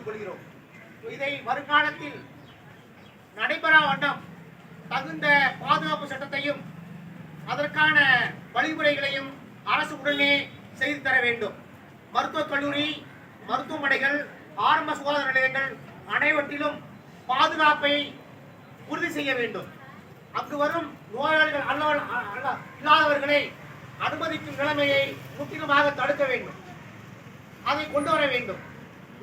தெரிவித்துக் கொள்கிறோம். இதை வருங்காலத்தில் நடைபெறா வண்ணம் தகுந்த பாதுகாப்பு சட்டத்தையும் அதற்கான வழிமுறைகளையும் அரசு உடனே செய்து தர வேண்டும். மருத்துவக் கல்லூரி, மருத்துவமனைகள், ஆரம்ப சுகாதார நிலையங்கள் அனைவற்றிலும் பாதுகாப்பை உறுதி செய்ய வேண்டும். அங்கு வரும் நோயாளிகள் இல்லாதவர்களை அனுமதிக்கும் நிலைமையை முற்றிலுமாக தடுக்க வேண்டும். அதை கொண்டு வர வேண்டும்.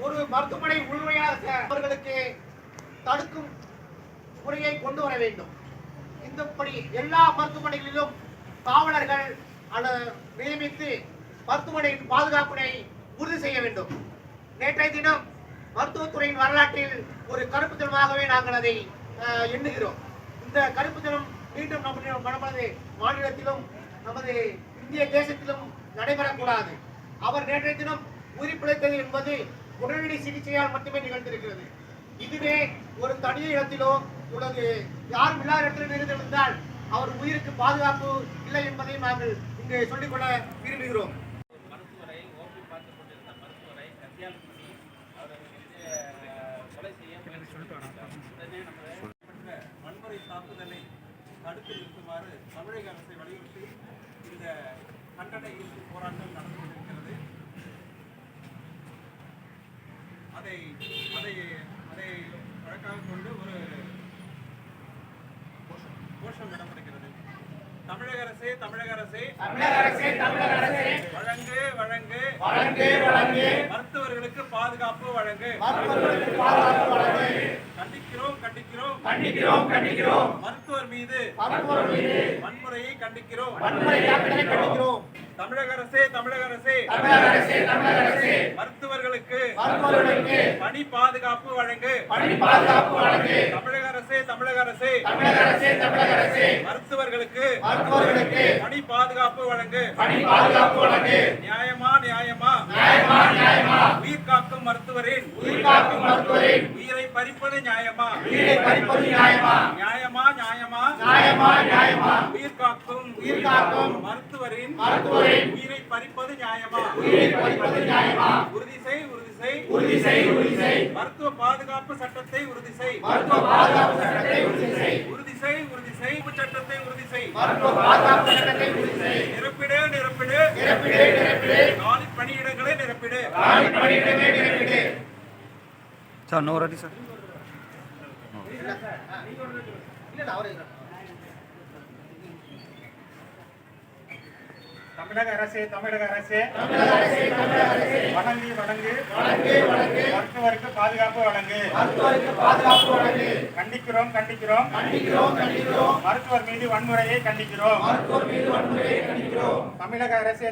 ஒரு மருத்துவமனை முழுமையாக அவர்களுக்கு தடுக்கும் முறையை கொண்டு வர வேண்டும். இந்தபடி எல்லா மருத்துவமனைகளிலும் காவலர்கள் நியமித்து மருத்துவமனையின் பாதுகாப்பினை உறுதி செய்ய வேண்டும். நேற்றைய தினம் மருத்துவத்துறையின் வரலாற்றில் ஒரு கருப்பு தினமாகவே நாங்கள் அதை எண்ணுகிறோம். இந்த கருப்பு தினம் மீண்டும் நமது மாநிலத்திலும் நமது இந்திய தேசத்திலும் நடைபெறக்கூடாது. அவர் நேற்றைய தினம் உயிர் பிழைத்தது என்பது உடனடி சிகிச்சையால் மட்டுமே நிகழ்ந்திருக்கிறது. இதுவே ஒரு தனி இடத்திலோ அல்லது யாரும் இல்லாத இடத்தில் இருந்திருந்தால் அவர் உயிருக்கு பாதுகாப்பு இல்லை என்பதை நாங்கள் இங்கு சொல்லிக்கொள்ள விரும்புகிறோம். மருத்துவரை ஓபி பார்த்துக் கொண்டிருந்த மருத்துவரை கத்தியால் பண்ணி அவரை கொலை செய்ய உடனே நம்ம வன்முறை தாக்குதலை தடுத்து நிறுத்துமாறு தமிழக அரசை வலியுறுத்தி இந்த கண்டன ஈர்ப்பு போராட்டம் நடந்து கொண்டிருக்கிறது. அதை அதை அதை வழக்காக கொண்டு ஒரு கோஷம் நடப்படுகிறது. தமிழக அரசே, தமிழக அரசே, வழங்கு வழங்கு மருத்துவர்களுக்கு பாதுகாப்பு வழங்கு. கண்டிக்கிறோம். மருத்துவர் மீது வன்முறையை கண்டிக்கிறோம். தமிழக அரசே, மருத்துவர்களுக்கு பணி பாதுகாப்பு வழங்கு. தமிழக அரசே, மருத்துவர்களுக்கு பணி பாதுகாப்பு வழங்கு. நியாயமா உயிர் காக்கும் மருத்துவரின் உயிரை பறிப்பது நியாயமா? நியாயமா உயிர் காக்கும் மருத்துவரின் உயிரை பறிப்பது நியாயமா? உறுதி செய். மருத்துவ பாதுகாப்பு சட்டத்தை உறுதி செய். சட்டத்தை உறுதி செய். நிரப்பிடு. காலி பணியிடங்களை நிரப்பிடு. Sir no ready sir. தமிழக அரசே, வணங்கு மருத்துவருக்கு பாதுகாப்பு வழங்கு. கண்டிக்கிறோம். மருத்துவர் மீது வன்முறையை கண்டிக்கிறோம். தமிழக அரசே